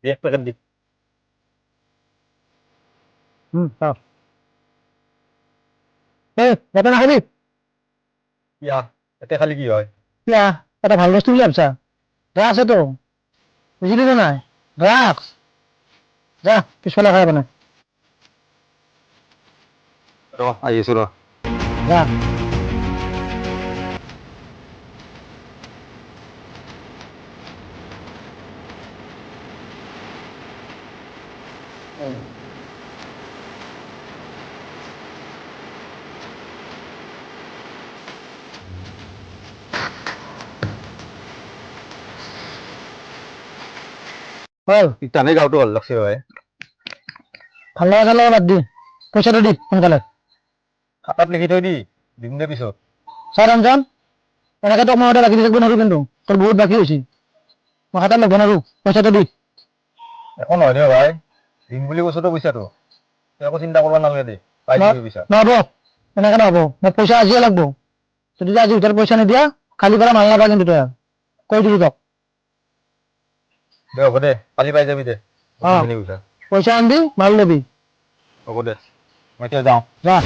এক প্যাকেট দি এটা নাখাবি ইয়া এতে খালি কি হয় কিয়া এটা ভাল বস্তু বুলি ভাবছা ৰাখ আছে তো বুজিলি নে নাই ৰাখ যা পিছফালে খাই মানে ৰ আহি আছো ৰ যা হ'ল ইটানে গাঁৱটো ভাল লাগছে ভাই ভাল লগা চাল লগা বাদ দি পইচাটো দি সোনকালে খাতাত লিখি থৈ দি দিম দে পিছত চাই ৰঞ্জন এনেকে তোক মই সদায় বাকী দি থাকিব নোৱাৰো কিন্তু তোৰ বহুত বাকী হৈছে মই খাতাত লিখিব নোৱাৰো পইচাটো দি একো নহয় দে ভাই দিম বুলি কৈছো তো পইচাটো তই একো চিন্তা কৰিব নালাগে দে পাই যাবি পইচা নহ'ব এনেকে নহ'ব মোক পইচা আজিয়ে লাগব যদি আজি ভিতৰত পইচা নিদিয়া কালিৰ পৰা মাল নাপা কিন্তু তই কৈ দিবি তোক দে হ'ব দে কালি পাই যাবি দে অ পইচা পইচা আনবি মাল ল'বি হ'ব দে মই এতিয়া যাওঁ যা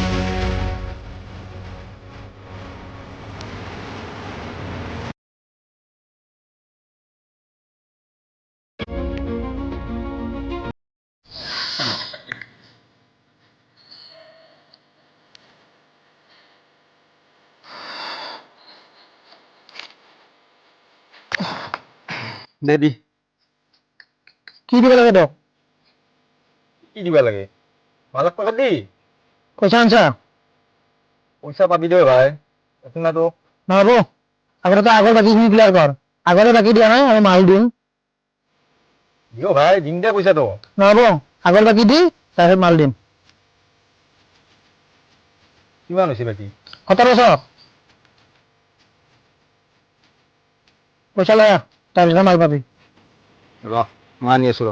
দে দি কি দিব লাগে তোক কি দিবা লাগে মালক টকা দি পইচা আনছা পইচা পাবি দে ভাই আপোনাৰতো নহ'ব আগতে তই আগৰ বাকীখিনি ক্লিয়াৰ কৰ আগতে বাকী দিয়া নাই আমি মাল দিম দিও ভাই দিম দে পইচাটো নহ'ব আগৰ বাকী দি তাৰপিছত মাল দিম কিমান হৈছে বাকী 1700 পইচা লৈ আহ তাৰপিছত মাল পাবি ৰ মই আনি আছো ৰ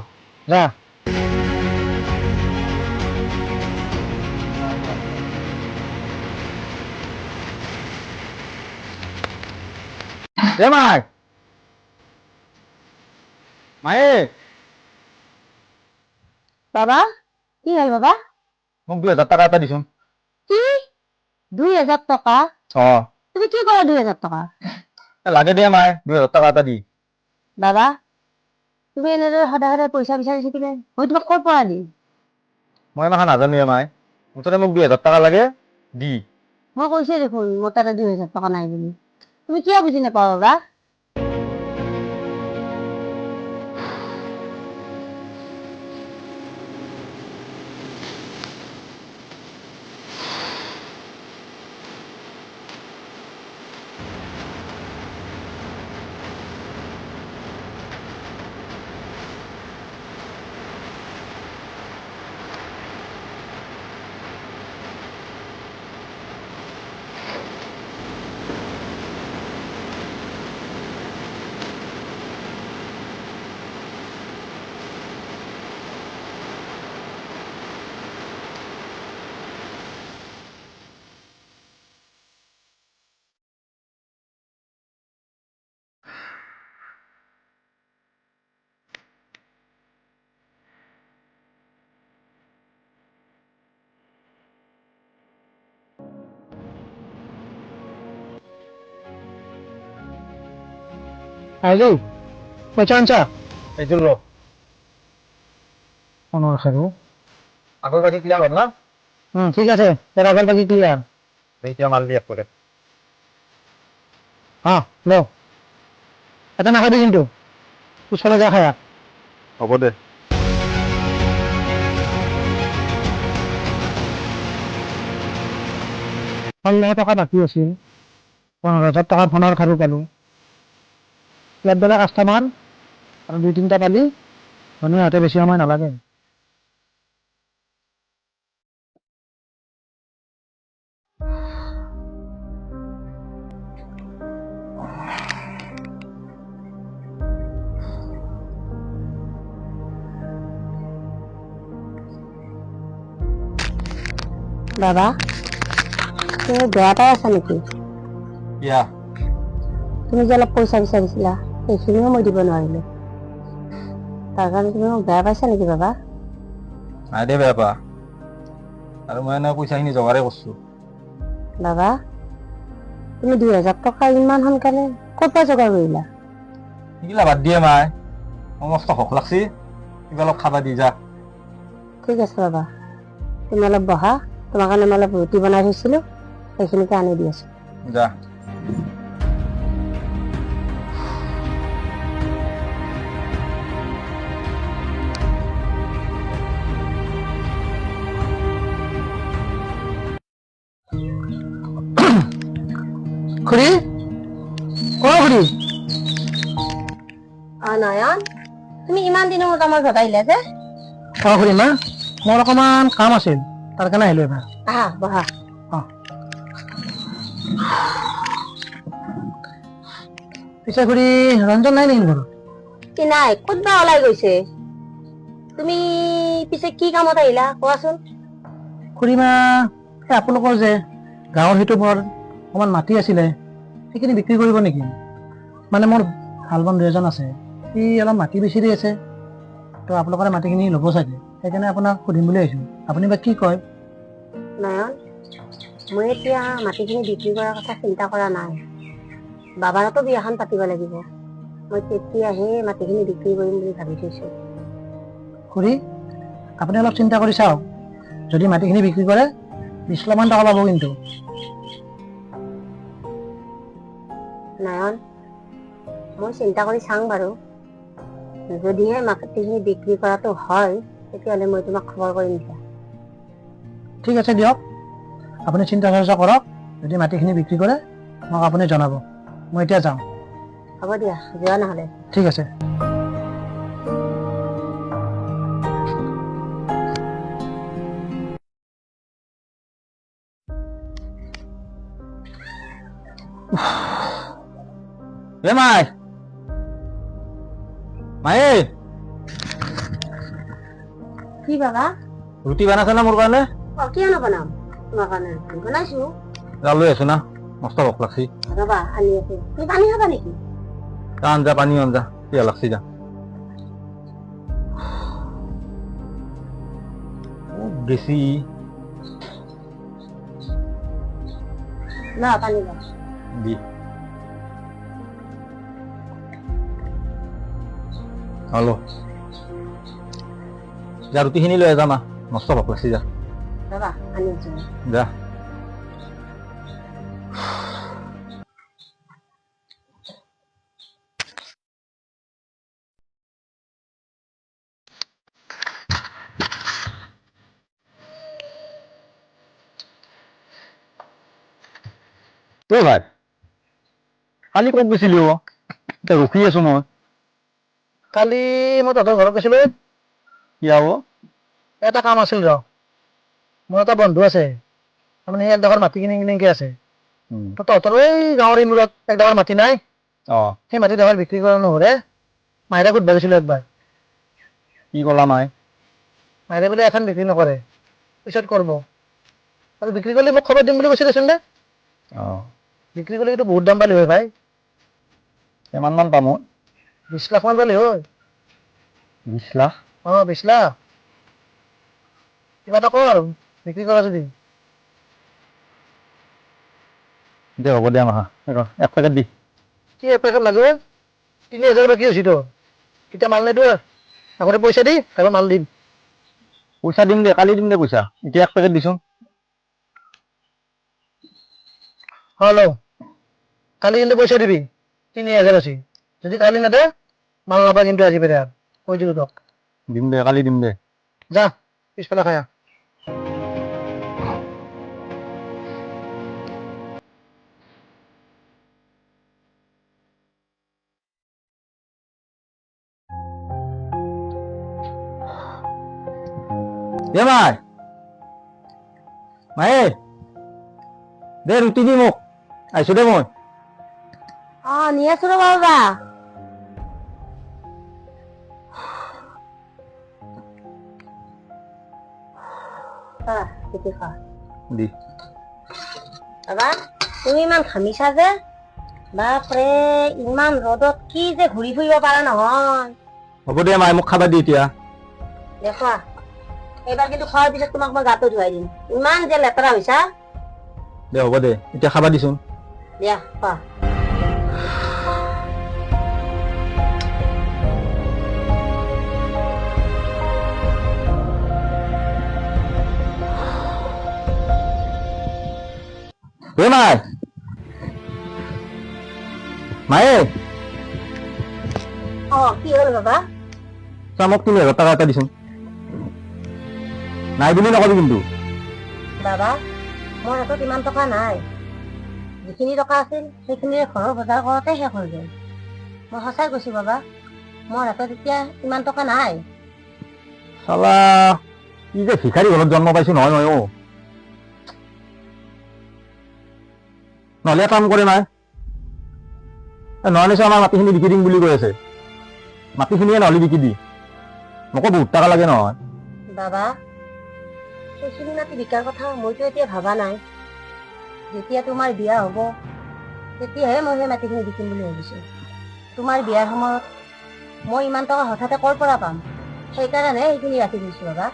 যা মাই মায়ে বাবা কি হ'ল বাবা মোক 2000 টাকা এটা দিছোন কি 2000 টকা অ তুমি কি কৰা 2000 টকা লাগে দে মায়ে 2000 টাকা এটা দি বাবা তুমি এনেদৰে সদায় সদায় পইচা বিচাৰি থাকিলে মই তোমাক ক'ৰ পৰা দিম মই মাখা নাজানো মায়ে মুঠতে মোক 2000 টাকা লাগে দি মই কৈছোৱে দেখোন মোৰ তাতে 2000 টকা নাই বুলি তুমি কিয় বুজি নাপাও বাবা আহিলো পইচা আনছা এইটো ৰ 1500 আগৰ বাকী ক্লিয়াৰ হ'ল না ঠিক আছে তোৰ আগৰ বাকী ক্লিয়াৰ এতিয়া মাল দি এক পেকেট ল এটা নাখাবি কিন্তু পিছফালে যা খায়া হ'ব দে টকা বাকী আছিল 15000 টকা ফোনৰ খাৰু পালো ফ্লেটবেলা কাষ্টমাৰ আৰু 2-3টা পালি মানুহ সিহঁতে বেছি সময় নালাগে। বাবা তুমি বেয়া পাই আছা নেকি? ইয়া তুমি যে অলপ পইচা বিচাৰিছিলা সেইখিনিও মই দিব নোৱাৰিলো, তাৰ কাৰণে তুমি মোক বেয়া পাইছা নেকি বাবা? নাই দে বেয়া পা, আৰু মই এনে পইচাখিনি জোগাৰে কৰিছোঁ। বাবা তুমি 2,000 টকা ইমান সোনকালে ক'ৰ পৰা যোগাৰ কৰিলা? সেইগিলা বাদ দিয়ে মাই, মোৰ মস্ত ভোক লাগছি, কিবা অলপ খাবা দি যা। ঠিক আছে বাবা, তুমি অলপ বহা, তোমাৰ কাৰণে মই অলপ ৰুটি বনাই থৈছিলো সেইখিনিকে আনি দি আছো। যা। খুৰী, অ খুৰী, নয়ন তুমি ইমান দিনৰ মূৰত আমাৰ ঘৰত আহিলা যে? অ খুৰী মা, মোৰ অকণমান কাম আছিল, তাৰ কাৰণে আহিলো এবাৰ। আহা বহা। পিছে খুৰী ৰঞ্জন নাই নেকি ঘৰত? কি নাই, ক'ত বা ওলাই গৈছে। তুমি পিছে কি কামত আহিলা কোৱাচোন? খুৰী মা, এই আপোনালোকৰ যে গাঁৱৰ সেইটো বৰ অকণমান মাটি আছিলে, সেইখিনি বিক্ৰী কৰিব নেকি? মানে মোৰ ভাল বন্ধু এজন আছে, সি অলপ মাটি বিচাৰি আছে, তো আপোনালোকৰ মাটিখিনি ল'ব চাগে, সেইকাৰণে আপোনাক সুধিম বুলি আহিছোঁ, আপুনি বা কি কয়? নয়ন মই এতিয়া মাটিখিনি বিক্ৰী কৰাৰ কথা চিন্তা কৰা নাই, বাবাৰতো বিয়াখন পাতিব লাগিব, মই তেতিয়াহে মাটিখিনি বিক্ৰী কৰিম বুলি ভাবি থৈছো। খুৰী, আপুনি অলপ চিন্তা কৰি চাওক, যদি মাটিখিনি বিক্ৰী কৰে 20 লাখ মান টকা পাব কিন্তু। নয়ন মই চিন্তা কৰি চাওঁ বাৰু, যদিহে মাটিখিনি বিক্ৰী কৰাটো হয় তেতিয়াহ'লে মই তোমাক খবৰ কৰিম দিয়া। ঠিক আছে দিয়ক, আপুনি চিন্তা চৰ্চা কৰক, যদি মাটিখিনি বিক্ৰী কৰে মোক আপুনি জনাব, মই এতিয়া যাওঁ। হ'ব দিয়া, যোৱা নহ'লে। ঠিক আছে। এ মাই, মায়ে কি বাবা? ৰুটি বনাইছে না মোৰ কাৰণে? কিয় নবনাম, তোমাৰ কাৰণে ৰুটি বনাইছো। যা লৈ আছো না, মস্ত ভোক লাগছি। ৰবা আনি আছো, তুমি পানী খাবা নেকি? আঞ্জা পানী আঞ্জা, পিয়া লাগছি যা। বেছি না পানী লোৱা। দি হলো যা, ৰুটিখিনি লৈ যা মা, মস্ত ভোক লাগছি যা। ৰবা আনি আছো। যা। ভাই কালি ক'ত গৈছিলি অ? এতিয়া ৰখি আছো মই। কালি মই তহঁতৰ ঘৰত গৈছিলোঁ, কি আও? এটা কাম আছিল ৰ, মোৰ এটা বন্ধু আছে, তাৰমানে সেই একডোখৰ মাটি কিনিকে আছে, তো তহঁতৰ এই গাঁৱৰ এই মূৰত একডোখৰ মাটি নাই, সেই মাটিডোখৰ বিক্ৰী কৰা নহ'লে মাইৰা সুধবা গৈছিলোঁ একবাৰ। কি ক'লা মাই? মাইৰে বোলে এখন বিক্ৰী নকৰে, পিছত কৰিব, আৰু বিক্ৰী কৰিলে মোক খবৰ দিম বুলি কৈছে দেচোন দে। বিক্ৰী কৰিলে কিন্তু বহুত দাম পালি হয় ভাই। কিমান মান পাম? 20 লাখ মান পালি হয়। 20 লাখ? 20 লাখ, কিবা এটা কৰ আৰু বিক্ৰী কৰা যদি। দে হ'ব দিয়া মাহা, 1 পেকেট দি। কি 1 পেকেট লাগে? 3,000 বাকী হৈছে তো, এতিয়া মাল নিদিওঁ, আগতে পইচা দি তাৰপৰা মাল দিম। পইচা দিম দে, কালি দিম দে পইচা, এতিয়া 1 পেকেট দিছোন। লও, কালি কিন্তু পইচা দিবি, 3,000 আছে, যদি কালি নেদে মাল নাপা কিন্তু আজি পেৰে আৰু, কৈ দিলোঁ তোক। দিম দে, কালি দিম দে। যা পিছফালে খাই আহ। দে মাই মায়ে দে ৰুটি দি মোক আহিছো দে মই নি আছো ৰ'বা বাবা দি বাবা তুমি ইমান ঘামিছা যে বাপৰে ইমান ৰ'দত কি যে ঘূৰি ফুৰিব পাৰা নহয় হ'ব দে মায়ে মোক খাবা দি এতিয়া দেখুৱা এইবাৰ কিন্তু খোৱাৰ পিছত তোমাক মই গাটো ধুৱাই দিম ইমান যে লেতেৰা হৈছা দে হ'ব দে এতিয়া খাবা দিচোন দিয়া খোৱা এ মাই মায়ে কি হ'ল বাবা চা মোক 3,000 টকা এটা দিচোন নাই বুলি নকবি কিন্তু বাবা মোৰ হাতত ইমান টকা নাই যিখিনি টকা আছিল সেইখিনিৰে ঘৰৰ বজাৰ কৰোঁতে শেষ হৈ গ'ল মই সঁচাই কৈছো বাবা মোৰ হাতত এতিয়া ইমান টকা নাই চালা কি যে ভিখাৰী ঘৰত জন্ম পাইছো নহয় মই নহ'লে কাম কৰে নাই নহ'লে আমাৰ মাটিখিনি বিকি দিম বুলি কৈ আছে মাটিখিনিয়ে নহ'লে বিকি দি মোকো বহুত টকা লাগে নহয় বাবা সেইখিনি মাটি বিকাৰ কথা মইতো এতিয়া ভবা নাই যেতিয়া তোমাৰ বিয়া হ'ব তেতিয়াহে মই সেই মাটিখিনি বিকিম বুলি ভাবিছো তোমাৰ বিয়াৰ সময়ত মই ইমান টকা হঠাতে ক'ৰ পৰা পাম সেইকাৰণে সেইখিনি ৰাখি দিছো বাবা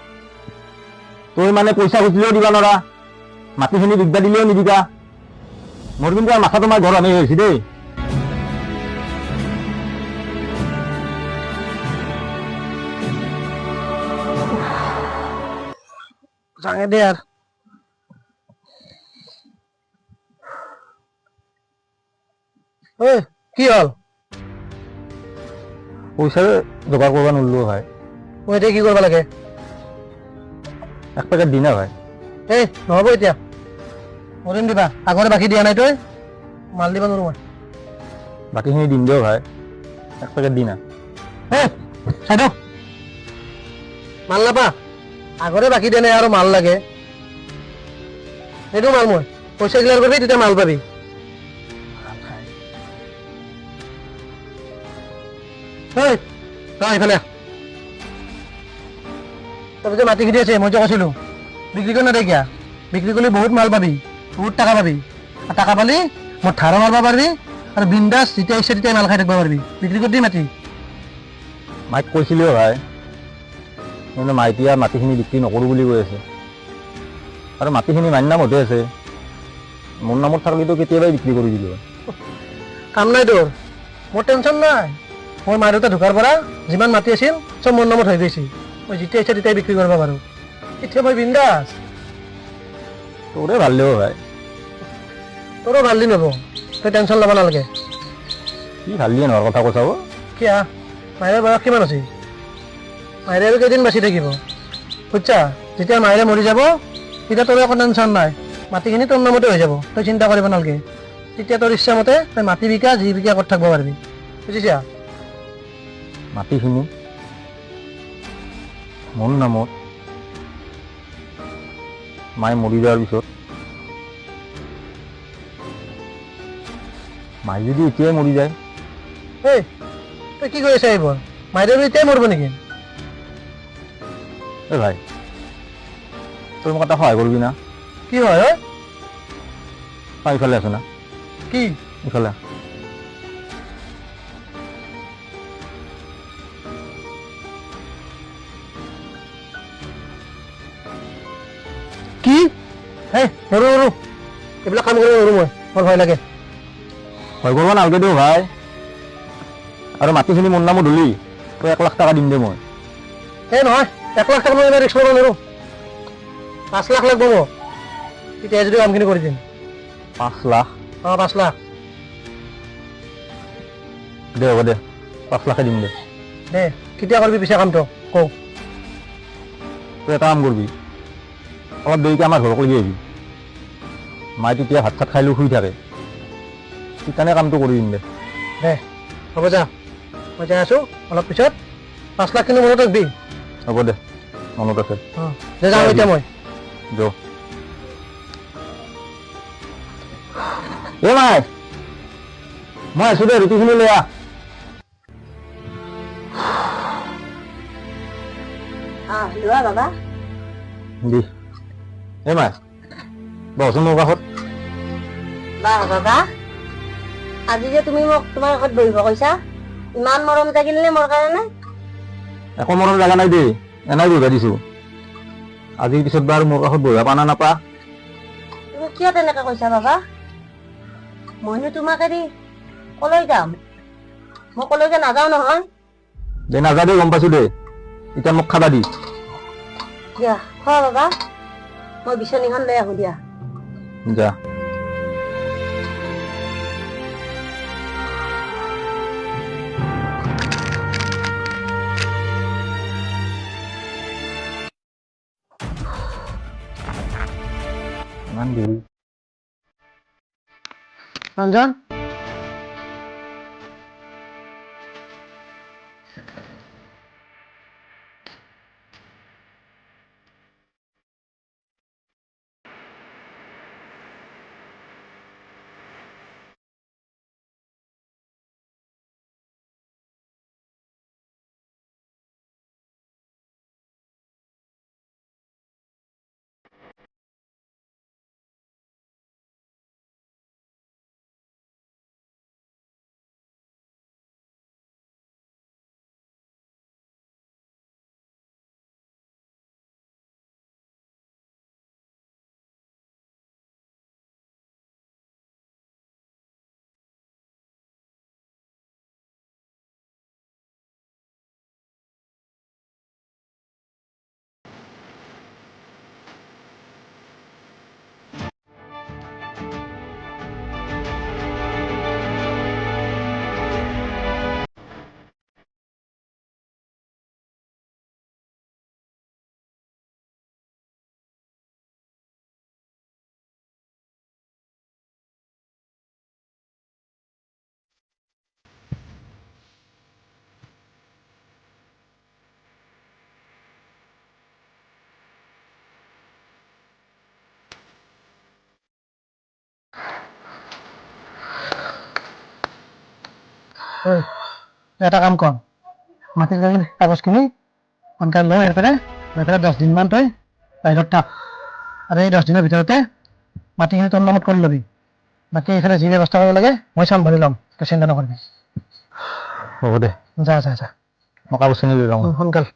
তই মানে পইচা খুজিলেও দিবা নৰা মাটিখিনি বিকবা দিলেও নিবিকা মোৰ কিন্তু আৰু মাথা তোমাৰ ঘৰ আনি হৈছে দেই যাঙে দে আৰ ঐ কি হল পইচা যোগাৰ কৰিব নোৱাৰিলো ভাই মই এতিয়া কি কৰিব লাগে 1 পেকেট দি না ভাই এই নহ'ব এতিয়া মৰিম দিবা আগতে বাকী দিয়া নাই তই মাল দিবা নোৱাৰো মই বাকীখিনি দিম দিয়ক ভাই 1 পেকেট দি না চাই দিয়ক মাল নাপা আগৰে বাকী দিয়া নাই আৰু মাল লাগে সেইটো মাল মই পইচা ক্লিয়াৰ কৰিবি তেতিয়া মাল পাবি এইফালে তই যে মাটিখিনি আছে মই যে কৈছিলো বিক্ৰী কৰি নাথাক কিয়া বিক্ৰী কৰিলে বহুত মাল পাবি বহুত টকা পাবি আৰু টকা পালি মই ধাৰা মাৰিব পাৰিবি আৰু বিন্দাছ যেতিয়া ইচ্ছা তেতিয়াই মাল খাই থাকিব পাৰিবি বিক্ৰী কৰি দি মাটি মাইক কৈছিলো ভাই কিন্তু মাইতিয়া মাটিখিনি বিক্ৰী নকৰোঁ বুলি কৈ আছে আৰু মাটিখিনি মাইৰ নামতে আছে মোৰ নামত থাকিলেতো কেতিয়াবাই বিক্ৰী কৰি দিলো কাম নাই তোৰ মোৰ টেনশ্যন নাই মোৰ মা দেউতা ঢুকাৰ পৰা যিমান মাটি আছিল চব মোৰ নামত হৈ গৈছে মই যেতিয়া ইচ্ছা তেতিয়াই বিক্ৰী কৰিব পাৰোঁ এতিয়া মই বিন্দাছ তোৰে ভাল লাগিব ভাই তোৰো ভাল দিন হ'ব তই টেনশ্যন ল'ব নালাগে কি ভাল দিয়ে নোৱাৰ কথা কৈছা কিয়া মায়েৰ বয়স কিমান আছে মায়েৰে আৰু কেইদিন বাচি থাকিব বুজছা যেতিয়া মায়েৰে মৰি যাব তেতিয়া তোৰ একো টেনশ্যন নাই মাটিখিনি তোৰ নামতে হৈ যাব তই চিন্তা কৰিব নালাগে তেতিয়া তোৰ ইচ্ছামতে তই মাটি বিকা যি বিকা কৰি থাকিব পাৰিবি বুজিছা মাটিখিনি মোৰ নামত মায়ে মৰি যোৱাৰ পিছত মায়ে যদি এতিয়াই মৰি যায় এই তই কি কৰি আছা এইবোৰ মায়েৰে এতিয়াই মৰিব নেকি এই ভাই তই মোক এটা সহায় কৰিবি না কি হয় ঐ ইফালে আছো না কি ইফালে কি এই নৰো নৰো এইবিলাক কাম কৰিব নৰো মই মোৰ ভয় লাগে ভয় কৰিব নালাগে দিওঁ ভাই আৰু মাটিখিনি মোৰ নামত ধলি তই 1 লাখ টকা দিম দে মই এই নহয় 1 লাখ টকা মই ইমান ৰিক্স ল'ব নোৱাৰো 5 লাখ লাগব মোক তেতিয়া যদি কামখিনি কৰি দিম 5 লাখ 5 লাখ দে হ'ব দে 5 লাখে দিম দে দে কেতিয়া কৰিবি পিছে কামটো কওঁ তই এটা কাম কৰিবি অলপ দেৰিকৈ আমাৰ ঘৰক লৈ আহিবি মায়ে তেতিয়া ভাত চাত খাই লৈ শুই থাকে সেইকাৰণে কামটো কৰি দিম দে দে হ'ব যা মই যাই আছোঁ অলপ পিছত 5 লাখ কিন্তু মনত ৰাখবি হ'ব দে মনত আছে দে যাওঁ এতিয়া মই যো এ মাই মই আছো দে ৰুটিখিনি লৈ আহ লোৱা বাবা দি এ মাই বহচোন মোৰ কাষত বাবা আজি যে তুমি মোক তোমাৰ কাষত বহিব কৈছা ইমান মৰম জাগিল নে মোৰ কাৰণে একো মনত লগা নাই দেই এনেই বহিবা দিছো আজিৰ পিছত বাৰু মোৰ কাষত বহিবা পানা নাপা তুমি কিয় তেনেকে কৈছা বাবা মইনো তোমাক এৰি কলৈ যাম মই কলৈকে নাযাওঁ নহয় দে নাযা দে গম পাইছো দে এতিয়া মোক খাবা দি দিয়া খোৱা বাবা মই বিচনীখন লৈ আহো দিয়া যা ইমান দেৰি ৰঞ্জন এটা কাম কৰ মাটিৰ কাগজখিনি সোনকালে লৈ পেলাই 10 দিনমান তই বাহিৰত থাক আৰু এই 10 দিনৰ ভিতৰতে মাটিখিনি তোৰ নামত কৰি ল'বি বাকী এইফালে যি ব্যৱস্থা কৰিব লাগে মই চম্ভালি ল'ম তই চিন্তা নকৰিবি হ'ব দে যা যা যা মই কাগজ খিনি লৈ যাওঁ সোনকাল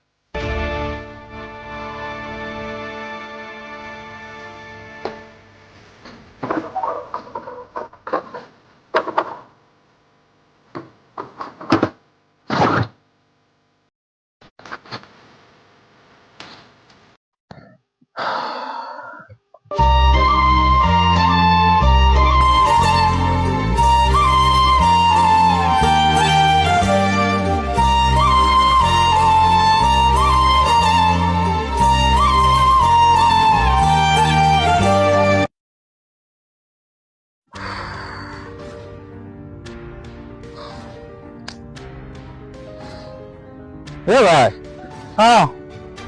এ ভাই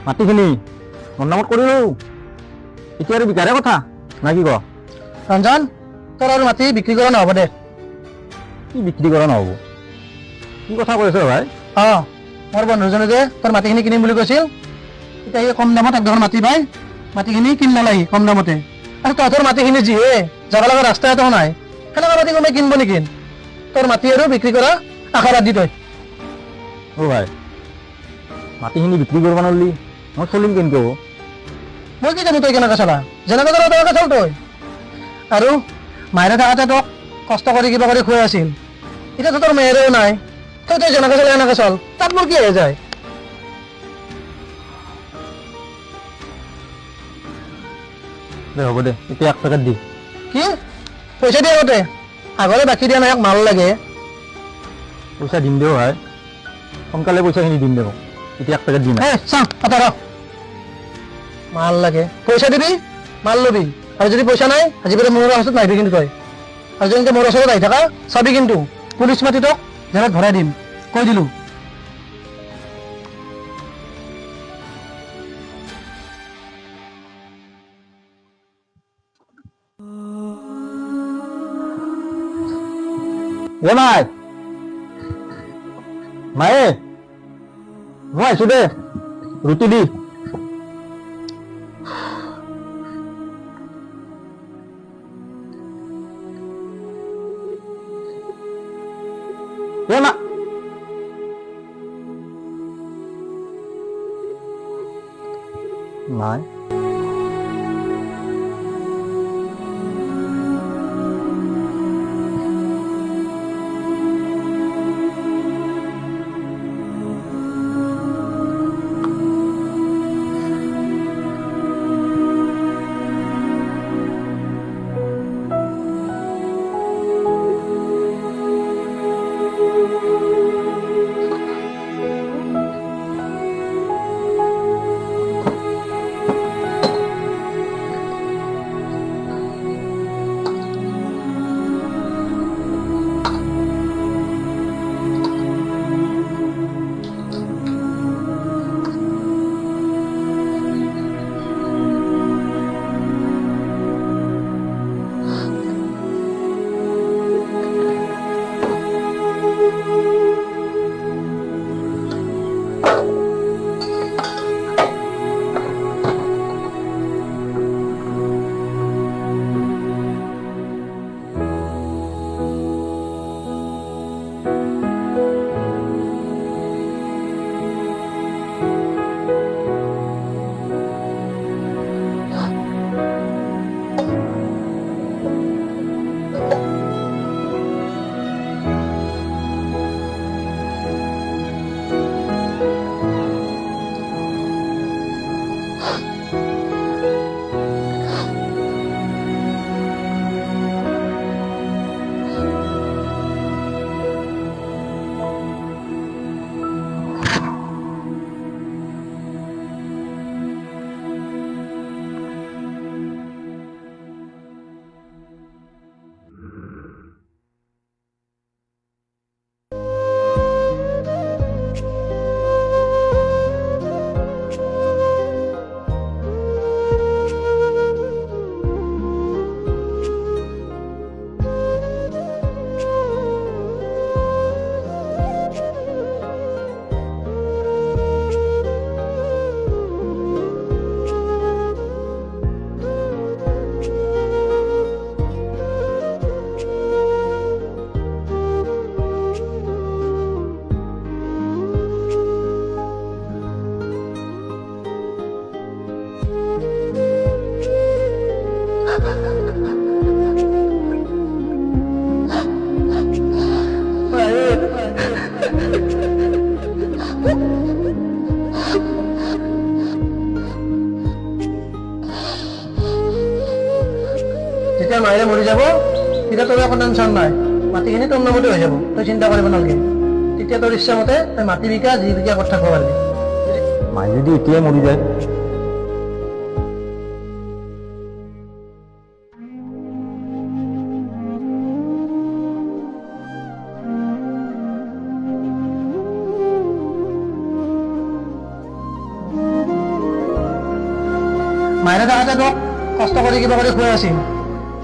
মাটিখিনি মোৰ নামত কৰিলো এতিয়া আৰু বিকাৰে কথা না কি ক ৰঞ্জন তোৰ আৰু মাটি বিক্ৰী কৰা নহ'ব দে কি বিক্ৰী কৰা নহ'ব কি কথা কৈ আছ ভাই মোৰ বন্ধুজনে যে তোৰ মাটিখিনি কিনিম বুলি কৈছিল এতিয়া সি কম দামত একডোখৰ মাটি পাই মাটিখিনি কিনি ল'লাহি কম দামতে আৰু তহঁতৰ মাটিখিনি যিহে যাব লগা ৰাস্তা এটাও নাই সেনেকুৱা মাটি কোনোবাই কিনিব নেকি তোৰ মাটি আৰু বিক্ৰী কৰা আশা বাদ দি তই অ ভাই মাটিখিনি বিক্ৰী কৰিব নোৱাৰিলি মই চলিম কেনেকৈ হ'ব মই কি জানো তই কেনেকৈ চলা যেনেকৈ চলা তেনেকৈ চল তই আৰু মায়েৰে থাকোঁতে তোক কষ্ট কৰি কিবা কৰি খুৱাই আছিল এতিয়াতো তোৰ মেয়েৰেও নাই তই যেনেকৈ চলে এনেকৈ চল তাত মোৰ কি হৈ যায় দে হ'ব দে এতিয়া 1 পেকেট দি কি পইচা দিয়ে আগতে আগৰে বাকী দিয়া নাই মাল লাগে পইচা দিম দে ভাই সোনকালে পইচাখিনি দিম দে মোক এতিয়া 1 পেকেট দিম মাল লাগে পইচা দিবি মাল লবি আৰু যদি পইচা নাই আজি পেলাই মোৰ ওচৰত নাহিবি কিন্তু তই আৰু যদি মোৰ ওচৰত আহি থাকা চাবি কিন্তু পুলিচ মাতি তোক জেলত ভৰাই দিম কৈ দিলো এ মাই মায়ে মই আছো দে ৰুটি দি এ মা মাই যেতিয়া মায়েৰে মৰি যাব তেতিয়া তোৰ একো টেনশ্যন নাই, মাটিখিনি তোৰ নামতে হৈ যাব, তই চিন্তা কৰিব নালাগে। তেতিয়া তোৰ ইচ্ছামতে তই মাটি বিকা যি বিকা কৰি থাকিব পাৰিবি। মাই যদি এতিয়াই মৰি যায় মায়েৰে থাকোঁতে তোক কষ্ট কৰি কিবা কৰি খুৱাই আছিল,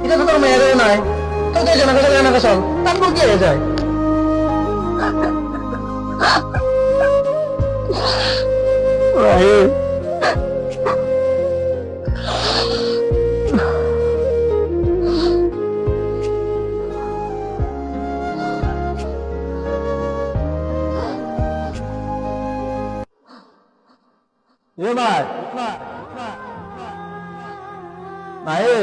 এতিয়াতো তোৰ মায়েৰেও নাই, তই যেনেকৈ চলে এনেকৈ চল, তাত মোৰ কি হৈ যায়? এ মাই মায়ে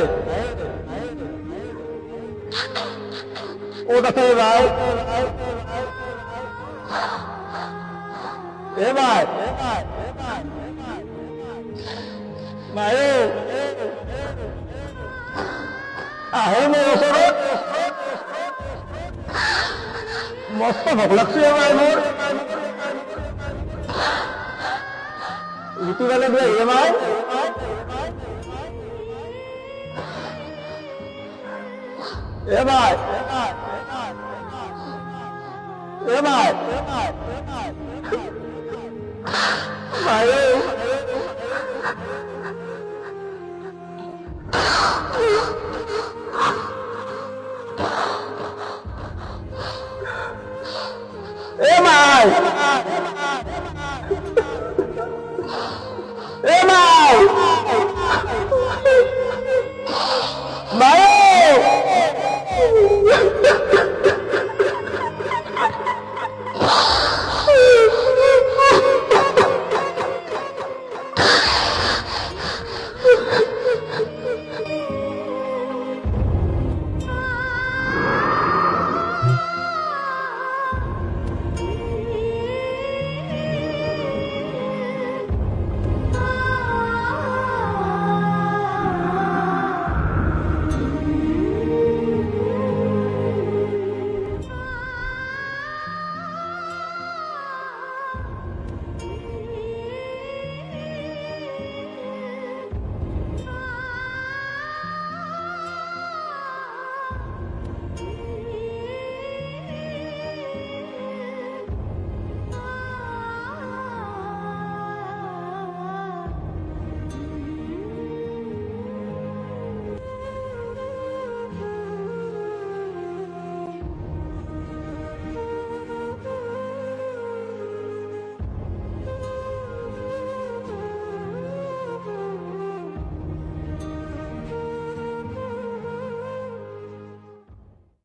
ও কাছে ভাই এ ভাই মায়ে আহে মোৰ ওচৰত মস্ত ভোক লাগছে ভাই মোৰ ঋতু বেলা দিয়ে এ ভাই এ ভাই এ ভাই ভাই যাওঁ